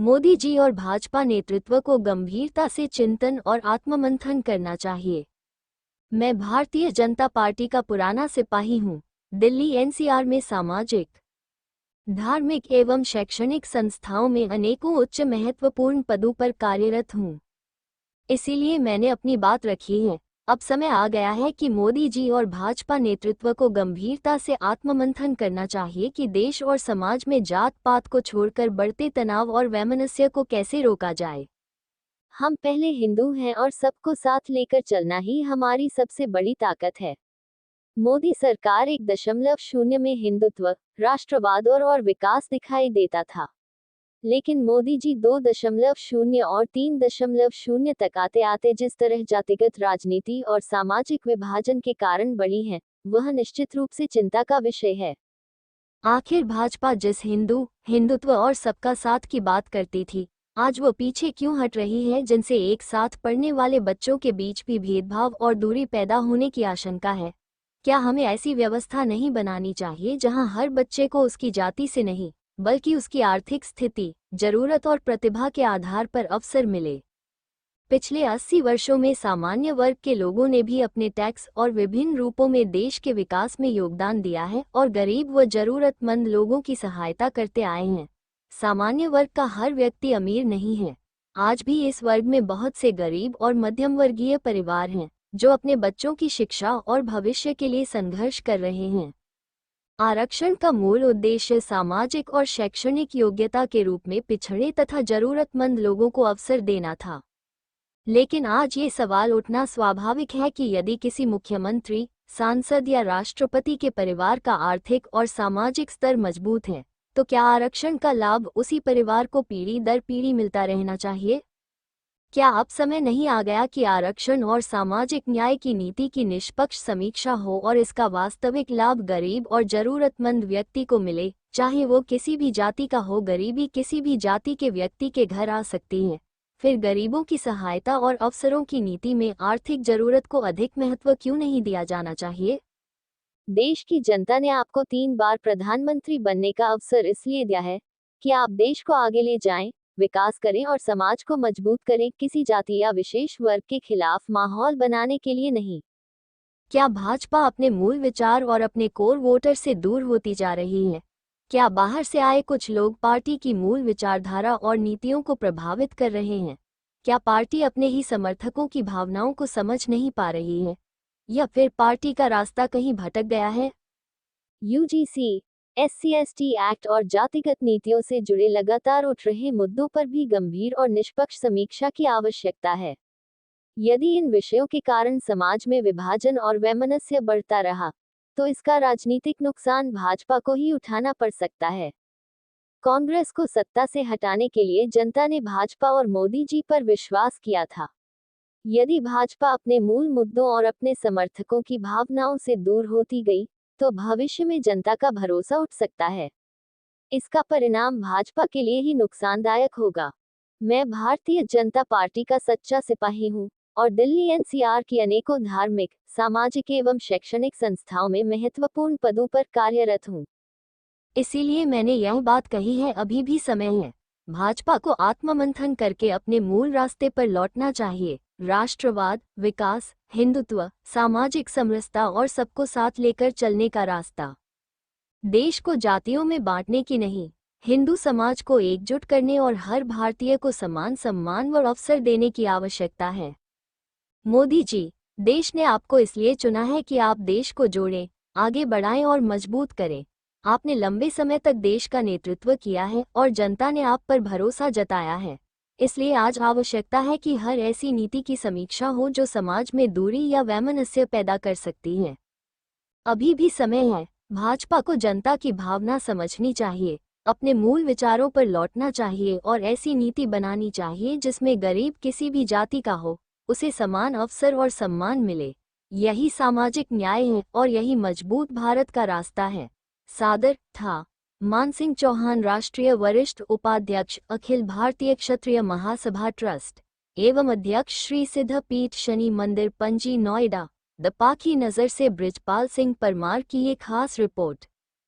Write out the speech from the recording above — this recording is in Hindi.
मोदी जी और भाजपा नेतृत्व को गंभीरता से चिंतन और आत्ममंथन करना चाहिए। मैं भारतीय जनता पार्टी का पुराना सिपाही हूँ। दिल्ली एनसीआर में सामाजिक, धार्मिक एवं शैक्षणिक संस्थाओं में अनेकों उच्च महत्वपूर्ण पदों पर कार्यरत हूँ। इसीलिए मैंने अपनी बात रखी है। अब समय आ गया है कि मोदी जी और भाजपा नेतृत्व को गंभीरता से आत्ममंथन करना चाहिए कि देश और समाज में जात पात को छोड़कर बढ़ते तनाव और वैमनस्य को कैसे रोका जाए। हम पहले हिंदू हैं और सबको साथ लेकर चलना ही हमारी सबसे बड़ी ताकत है। मोदी सरकार 1.0 में हिंदुत्व, राष्ट्रवाद और विकास दिखाई देता था, लेकिन मोदी जी 2.0 और 3.0 तक आते आते जिस तरह जातिगत राजनीति और सामाजिक विभाजन के कारण बढ़ी है, वह निश्चित रूप से चिंता का विषय है। आखिर भाजपा जिस हिंदुत्व और सबका साथ की बात करती थी, आज वो पीछे क्यों हट रही है, जिनसे एक साथ पढ़ने वाले बच्चों के बीच भी भेदभाव और दूरी पैदा होने की आशंका है। क्या हमें ऐसी व्यवस्था नहीं बनानी चाहिए जहां हर बच्चे को उसकी जाति से नहीं, बल्कि उसकी आर्थिक स्थिति, जरूरत और प्रतिभा के आधार पर अवसर मिले? पिछले 80 वर्षों में सामान्य वर्ग के लोगों ने भी अपने टैक्स और विभिन्न रूपों में देश के विकास में योगदान दिया है और गरीब व जरूरतमंद लोगों की सहायता करते आए हैं। सामान्य वर्ग का हर व्यक्ति अमीर नहीं है। आज भी इस वर्ग में बहुत से गरीब और मध्यम वर्गीय परिवार हैं, जो अपने बच्चों की शिक्षा और भविष्य के लिए संघर्ष कर रहे हैं। आरक्षण का मूल उद्देश्य सामाजिक और शैक्षणिक योग्यता के रूप में पिछड़े तथा जरूरतमंद लोगों को अवसर देना था। लेकिन आज ये सवाल उठना स्वाभाविक है कि यदि किसी मुख्यमंत्री, सांसद या राष्ट्रपति के परिवार का आर्थिक और सामाजिक स्तर मजबूत है, तो क्या आरक्षण का लाभ उसी परिवार को पीढ़ी दर पीढ़ी मिलता रहना चाहिए? क्या अब समय नहीं आ गया कि आरक्षण और सामाजिक न्याय की नीति की निष्पक्ष समीक्षा हो और इसका वास्तविक लाभ गरीब और जरूरतमंद व्यक्ति को मिले, चाहे वो किसी भी जाति का हो? गरीबी किसी भी जाति के व्यक्ति के घर आ सकती है। फिर गरीबों की सहायता और अवसरों की नीति में आर्थिक जरूरत को अधिक महत्व क्यों नहीं दिया जाना चाहिए? देश की जनता ने आपको 3 बार प्रधानमंत्री बनने का अवसर इसलिए दिया है कि आप देश को आगे ले जाएं, विकास करें और समाज को मजबूत करें, किसी जाति या विशेष वर्ग के खिलाफ माहौल बनाने के लिए नहीं। क्या भाजपा अपने मूल विचार और अपने कोर वोटर से दूर होती जा रही है? क्या बाहर से आए कुछ लोग पार्टी की मूल विचारधारा और नीतियों को प्रभावित कर रहे हैं? क्या पार्टी अपने ही समर्थकों की भावनाओं को समझ नहीं पा रही है, या फिर पार्टी का रास्ता कहीं भटक गया है? यूजीसी, SC/ST एक्ट और जातिगत नीतियों से जुड़े लगातार उठ रहे मुद्दों पर भी गंभीर और निष्पक्ष समीक्षा की आवश्यकता है। यदि इन विषयों के कारण समाज में विभाजन और वैमनस्य बढ़ता रहा, तो इसका राजनीतिक नुकसान भाजपा को ही उठाना पड़ सकता है। कांग्रेस को सत्ता से हटाने के लिए जनता ने भाजपा और मोदी जी पर विश्वास किया था। यदि भाजपा अपने मूल मुद्दों और अपने समर्थकों की भावनाओं से दूर होती गई, तो भविष्य में जनता का भरोसा उठ सकता है। इसका परिणाम भाजपा के लिए ही नुकसानदायक होगा। मैं भारतीय जनता पार्टी का सच्चा सिपाही हूँ और दिल्ली एनसीआर की अनेकों धार्मिक, सामाजिक एवं शैक्षणिक संस्थाओं में महत्वपूर्ण पदों पर कार्यरत हूँ। इसीलिए मैंने यह बात कही है, अभी भी समय है। भाजपा को आत्ममंथन करके अपने मूल रास्ते पर लौटना चाहिए। राष्ट्रवाद, विकास, हिंदुत्व, सामाजिक समरसता और सबको साथ लेकर चलने का रास्ता। देश को जातियों में बांटने की नहीं, हिंदू समाज को एकजुट करने और हर भारतीय को समान सम्मान व अवसर देने की आवश्यकता है। मोदी जी, देश ने आपको इसलिए चुना है कि आप देश को जोड़ें, आगे बढ़ाएं और मजबूत करें। आपने लंबे समय तक देश का नेतृत्व किया है और जनता ने आप पर भरोसा जताया है। इसलिए आज आवश्यकता है कि हर ऐसी नीति की समीक्षा हो जो समाज में दूरी या वैमनस्य पैदा कर सकती है। अभी भी समय है। भाजपा को जनता की भावना समझनी चाहिए, अपने मूल विचारों पर लौटना चाहिए और ऐसी नीति बनानी चाहिए जिसमें गरीब किसी भी जाति का हो, उसे समान अवसर और सम्मान मिले। यही सामाजिक न्याय है और यही मजबूत भारत का रास्ता है। सादर था मान सिंह चौहान, राष्ट्रीय वरिष्ठ उपाध्यक्ष, अखिल भारतीय क्षत्रिय महासभा ट्रस्ट एवं अध्यक्ष, श्री सिद्ध पीठ शनि मंदिर, पणजी, नोएडा। द पाखी नज़र से ब्रिजपाल सिंह परमार की ये खास रिपोर्ट।